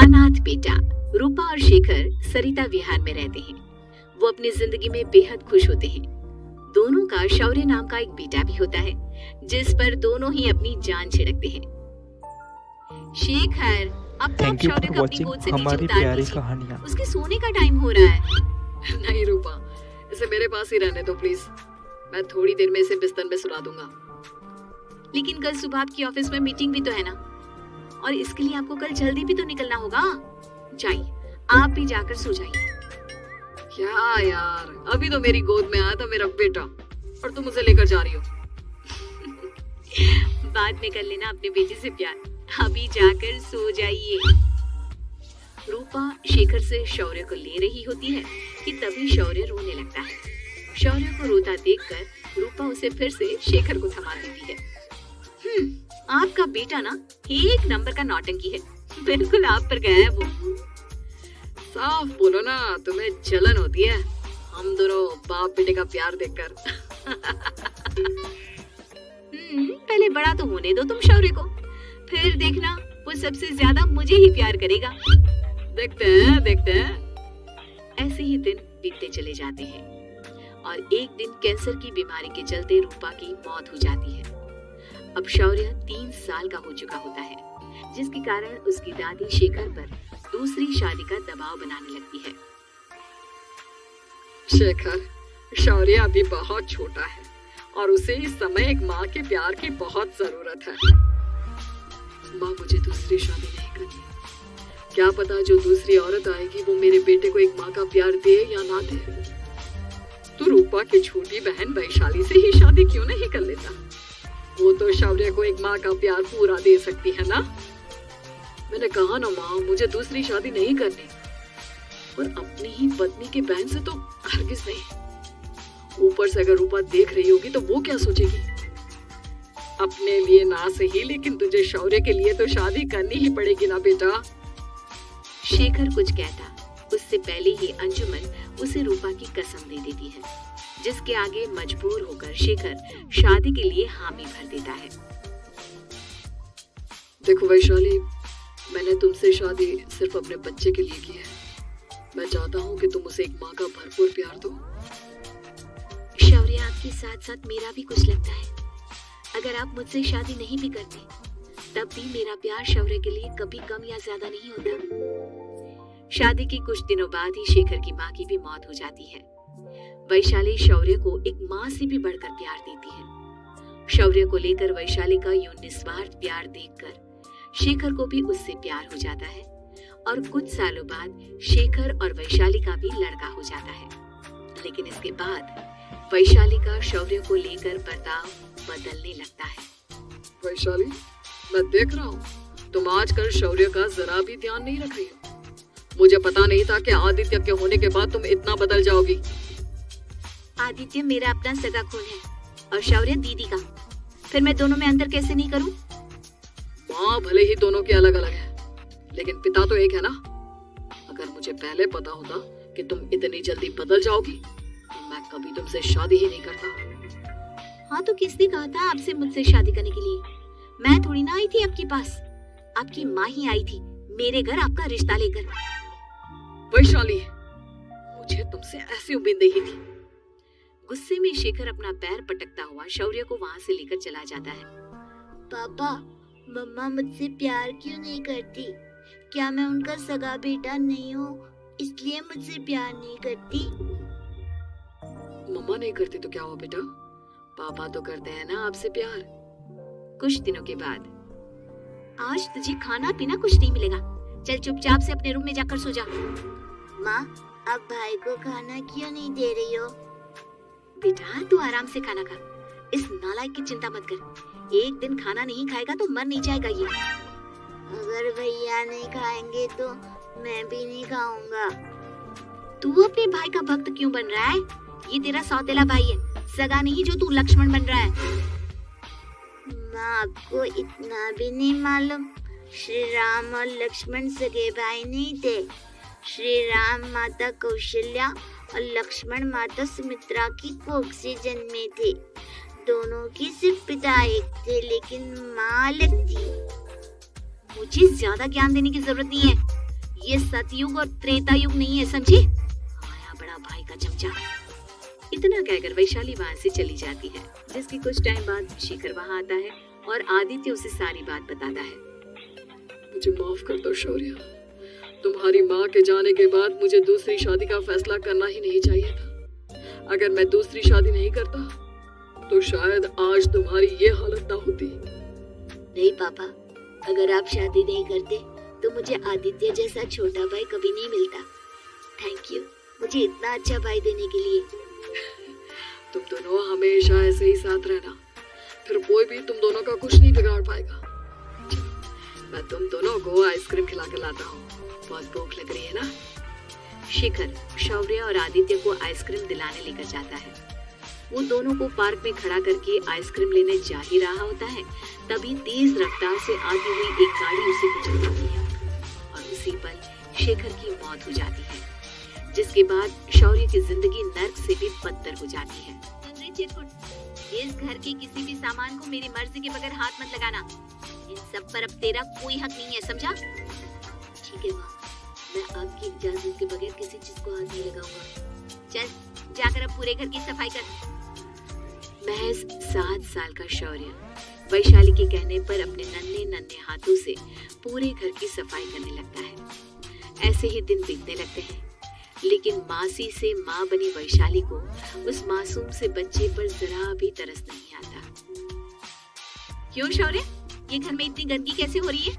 अनाथ बेटा। रूपा और शेखर सरिता विहार में रहते हैं। वो अपनी जिंदगी में बेहद खुश होते हैं। दोनों का शौर्य नाम का एक बेटा भी होता है, जिस पर दोनों ही अपनी जान छिड़कते हैं। शेखर, अब तो आप थैंक यू शौर्य फॉर को अपनी वॉचिंग गोद से नीचे हमारी उतार प्यारी दीजिए। कहानियाँ। उसके सोने का टाइम हो रहा है। नहीं रूपा, इसे मेरे पास ही रहने दो प्लीज। मैं थोड़ी देर में इसे बिस्तर में सुला दूंगा। लेकिन कल सुबह आपकी ऑफिस में मीटिंग भी तो है ना, और इसके लिए आपको कल जल्दी भी तो निकलना होगा। जाइए, आप भी जाकर सो जाइए। क्या यार, अभी तो मेरी गोद में आया था मेरा बेटा और तुम उसे लेकर जा रही हो। बाद में कर लेना अपने बेटे से प्यार, अभी जाकर सो जाइए। रूपा शेखर से शौर्य को ले रही होती है कि तभी शौर्य रोने लगता है। शौर्य को रोता देखकर रूपा उसे फिर से शेखर को थमा देती है। आपका बेटा ना एक नंबर का नौटंकी है, बिल्कुल आप पर गया है वो। साफ बोलो ना, तुम्हें जलन होती है हम दोनों बाप बेटे का प्यार देखकर। पहले बड़ा तो होने दो तुम शौर्य को, फिर देखना वो सबसे ज्यादा मुझे ही प्यार करेगा। देखते हैं। ऐसे ही दिन बीतते चले जाते हैं और एक दिन कैंसर की बीमारी के चलते रूपा की मौत हो जाती है। अब शौर्य 3 साल का हो चुका होता है, जिसके कारण उसकी दादी शेखर पर दूसरी शादी का दबाव बनाने लगती है। शेखर, शौर्य अभी बहुत छोटा है और उसे इस समय एक माँ के प्यार की बहुत जरूरत है। माँ, मुझे दूसरी शादी नहीं करनी। क्या पता जो दूसरी औरत आएगी वो मेरे बेटे को एक माँ का प्यार दे या ना दे। तू रूपा की छोटी बहन वैशाली से ही शादी क्यों नहीं कर लेता? वो तो शौर्य को एक माँ का प्यार पूरा दे सकती है ना। मैंने कहा ना माँ, मुझे दूसरी शादी नहीं करनी, पर अपनी ही पत्नी की बहन से तो हरगिज नहीं। ऊपर से अगर रूपा देख रही होगी तो वो क्या सोचेगी? अपने लिए ना सही, लेकिन तुझे शौर्य के लिए तो शादी करनी ही पड़ेगी ना बेटा। शेखर कुछ कहता उससे पहले ही अंजुमन उसे रूपा की कसम दे देती है, जिसके आगे मजबूर होकर शेखर शादी के लिए हामी भर देता है। देखो वैशाली, मैंने तुमसे शादी सिर्फ अपने बच्चे के लिए की है। मैं चाहता हूँ कि तुम उसे एक माँ का भरपूर प्यार दो। शौर्य, आपके साथ साथ मेरा भी कुछ लगता है। अगर आप मुझसे शादी नहीं भी करते, तब भी मेरा प्यार शौर्य के लिए कभी कम या ज्यादा नहीं होता। शादी के कुछ दिनों बाद ही शेखर की माँ की भी मौत हो जाती है। वैशाली शौर्य को एक माँ से भी बढ़कर प्यार देती है। शौर्य को लेकर वैशाली का यूं निस्वार्थ प्यार देखकर शेखर को भी उससे प्यार हो जाता है और कुछ सालों बाद शेखर और वैशाली का भी लड़का हो जाता है। लेकिन इसके बाद वैशाली का शौर्य को लेकर बर्ताव बदलने लगता है। वैशाली, मैं देख रहा हूँ तुम आजकल शौर्य का जरा भी ध्यान नहीं रख रही हो। मुझे पता नहीं था कि आदित्य के होने के बाद तुम इतना बदल जाओगी। आदित्य मेरा अपना सगा खून है और शौर्य दीदी का, फिर मैं दोनों में अंतर कैसे नहीं करूं? माँ भले ही दोनों के अलग अलग है, लेकिन पिता तो एक है ना। अगर मुझे पहले पता होता कि तुम इतनी जल्दी बदल जाओगी तो मैं कभी तुमसे शादी ही नहीं करता। हाँ, तो किसने कहा था आपसे मुझसे शादी करने के लिए? मैं थोड़ी ना आई थी आपके पास, आपकी माँ ही आई थी मेरे घर आपका रिश्ता लेकर। वैशाली, मुझे तुमसे ऐसी उम्मीद नहीं थी। गुस्से में शेखर अपना पैर पटकता हुआ शौर्य को वहाँ से लेकर चला जाता है। पापा, मम्मा मुझसे प्यार क्यों नहीं करती? क्या मैं उनका सगा बेटा नहीं हूँ, इसलिए मुझसे प्यार नहीं करती? मम्मा नहीं करती तो क्या हुआ बेटा, पापा तो करते हैं ना आपसे प्यार। कुछ दिनों के बाद, आज तुझे खाना पीना कुछ नहीं मिलेगा, चल चुपचाप से अपने रूम में जाकर सो जा। माँ, अब भाई को खाना क्यों नहीं दे रही हो? बेटा, तू आराम से खाना खा, इस नालायक की चिंता मत कर। एक दिन खाना नहीं खाएगा तो मर नहीं जाएगा ये। अगर भैया नहीं खाएंगे तो मैं भी नहीं खाऊंगा। तू अपने भाई का भक्त क्यों बन रहा है? ये तेरा सौतेला भाई है, सगा नहीं जो तू लक्ष्मण बन रहा है। माँ, आपको इतना भी नहीं मालूम, श्री राम और लक्ष्मण सगे भाई नहीं थे। श्री राम माता कौशल्या और लक्ष्मण माता सुमित्रा की कोख से जन्मे थे। दोनों की सिर्फ पिता एक थे, लेकिन माँ अलग थी। मुझे ज्यादा ज्ञान देने की जरूरत नहीं है, ये सतयुग और त्रेता युग नहीं है, समझे? आया बड़ा भाई का चमचा। इतना कहकर वैशाली वहां से चली जाती है, जिसके कुछ टाइम बाद शिखर वहां आता है और आदित्य उसे सारी बात बताता है। मुझे माफ कर दो शौर्य, तुम्हारी माँ के जाने के बाद मुझे दूसरी शादी का फैसला करना ही नहीं चाहिए था। अगर मैं दूसरी शादी नहीं करता तो शायद आज तुम्हारी ये हालत ना होती। नहीं पापा, अगर आप शादी नहीं करते तो मुझे आदित्य जैसा छोटा भाई कभी नहीं मिलता। थैंक यू मुझे इतना अच्छा भाई देने के लिए। तुम दोनों हमेशा ऐसे ही साथ रहना, फिर कोई भी तुम दोनों का कुछ नहीं बिगाड़ पाएगा। चलो, मैं तुम दोनों को आइसक्रीम खिला कर लाता हूँ, बहुत भूख लग रही है ना। शिखर शौर्य और आदित्य को आइसक्रीम दिलाने लेकर जाता है। वो दोनों को पार्क में खड़ा करके आइसक्रीम लेने जा ही रहा होता है, तभी तेज रफ्तार से आती हुई एक गाड़ी उसे कुचल देती है और उसी पल शेखर की मौत हो जाती है, जिसके बाद शौर्य की जिंदगी नर्क से भी बदतर हो जाती है। इस घर के किसी भी सामान को मेरी मर्जी के बगैर हाथ मत लगाना। इन सब पर अब तेरा कोई हक नहीं है, समझा? ठीक है माँ, मैं आपकी इजाजत के बगैर किसी चीज को हाथ नहीं लगाऊंगा। चल जाकर अब पूरे घर की सफाई कर। महज 7 साल का शौर्य वैशाली के कहने पर अपने नन्हे नन्हे हाथों से पूरे घर की सफाई करने लगता है। ऐसे ही दिन बीतने लगते हैं, लेकिन मासी से माँ बनी वैशाली को उस मासूम से बच्चे पर जरा भी तरस नहीं आता। क्यों शौर्य, ये घर में इतनी गंदगी कैसे हो रही है?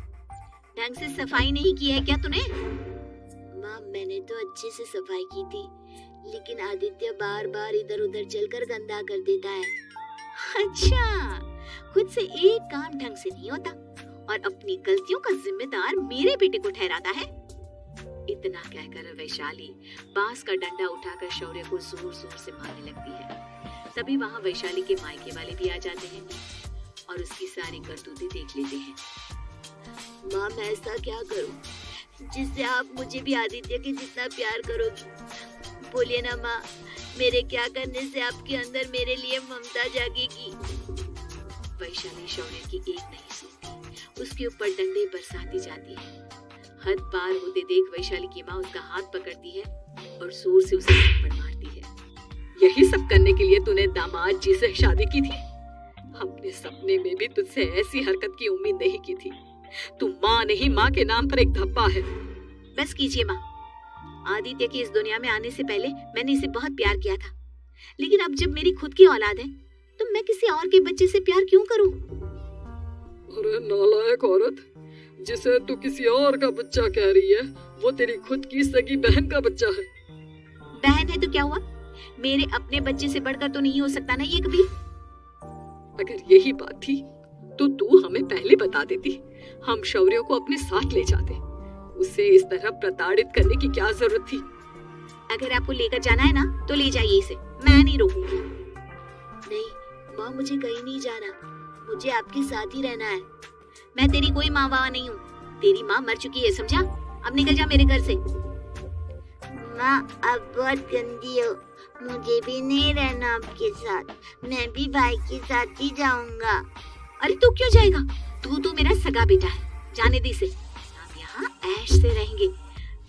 ढंग से सफाई नहीं की है क्या तूने? माँ मैंने तो अच्छे से सफाई की थी, लेकिन आदित्य बार बार इधर उधर चलकर गंदा कर देता है। अच्छा, खुद से एक काम ढंग से नहीं होता और अपनी गलतियों का जिम्मेदार मेरे बेटे को ठहराता है। इतना कहकर वैशाली बांस का डंडा उठाकर शौर्य को जोर जोर से मारने लगती है। तभी वहां वैशाली के मायके वाले भी आ जाते हैं और उसकी सारी करतूतें देख लेते हैं। माँ मैं ऐसा क्या करूं जिससे आप मुझे भी आदित्य के जितना प्यार करोगी? बोलिए ना माँ, मेरे क्या करने से आपके अंदर मेरे लिए ममता जागेगी? वैशाली शौर्य की एक नहीं सुनती, उसके ऊपर डंडे बरसाती जाती है। हद पार होते देख वैशाली की माँ उसका हाथ पकड़ती है और जोर से उसे थप्पड़ मारती है। यही सब करने के लिए तूने दामाद जी से शादी की थी? हमने सपने में भी तुझसे ऐसी हरकत की उम्मीद नहीं की थी। तू माँ नहीं, माँ के नाम पर एक धब्बा है। बस कीजिए माँ, आदित्य की इस दुनिया में आने से पहले मैंने इसे बहुत प्यार किया था, लेकिन अब जब मेरी खुद की औलाद है तो मैं किसी और के बच्चे से प्यार क्यों करूं? अरे नालायक औरत, जिसे तू किसी और का बच्चा कह रही है वो तेरी खुद की सगी बहन का बच्चा है। बहन है तो क्या हुआ, मेरे अपने बच्चे से बढ़कर तो नहीं हो सकता ना ये कभी। अगर यही बात थी तो तू हमें पहले बता देती, हम शौर्य को अपने साथ ले जाते। उसे इस तरह प्रताड़ित करने की क्या जरूरत थी? अगर आपको लेकर जाना है ना तो ले जाइए इसे, मैं नहीं रोकूंगी। नहीं माँ, मुझे कहीं नहीं जाना, मुझे आपके साथ ही रहना है। मैं तेरी कोई माँ बाबा नहीं हूँ, तेरी माँ मर चुकी है, समझा? अब निकल जा मेरे घर से। माँ आप बहुत गंदी हो, मुझे भी नहीं रहना आपके साथ, मैं भी भाई के साथ ही जाऊंगा। अरे तू क्यों जाएगा, तू तो मेरा सगा बेटा है, जाने दे इसे। हम यहाँ ऐश से रहेंगे,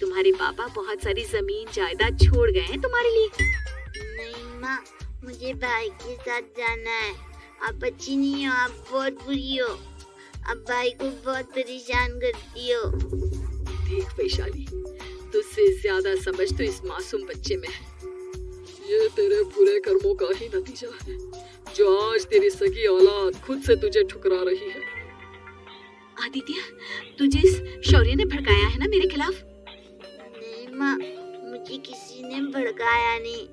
तुम्हारे पापा बहुत सारी जमीन जायदाद छोड़ गए हैं तुम्हारे लिए। नहीं माँ, मुझे भाई के साथ जाना है। आप अच्छी नहीं हो, आप बहुत बुरी हो, आप भाई को बहुत परेशान करती हो। देख वैशाली, तुझसे ज्यादा समझ तो इस मासूम बच्चे में है। ये तेरे बुरे कर्मों का ही नतीजा है, जो आज तेरी सगी औलाद खुद से तुझे ठुकरा रही है। आदित्य, तुझे इस शौर्य ने भड़काया है ना मेरे खिलाफ? नहीं माँ, मुझे किसी ने भड़काया नहीं,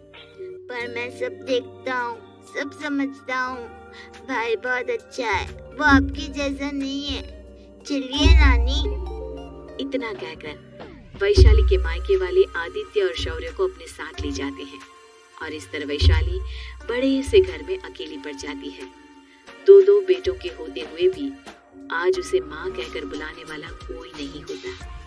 पर मैं सब देखता हूँ, सब समझता हूँ। भाई बहुत अच्छा है, वो आपके जैसा नहीं है। चलिए नानी। इतना कहकर वैशाली के मायके वाले आदित्य और शौर्य को अपने साथ ले जाते हैं और इस तरह वैशाली बड़े से घर में अकेली पड़ जाती है। 2 बेटों के होते हुए भी आज उसे माँ कहकर बुलाने वाला कोई नहीं होता।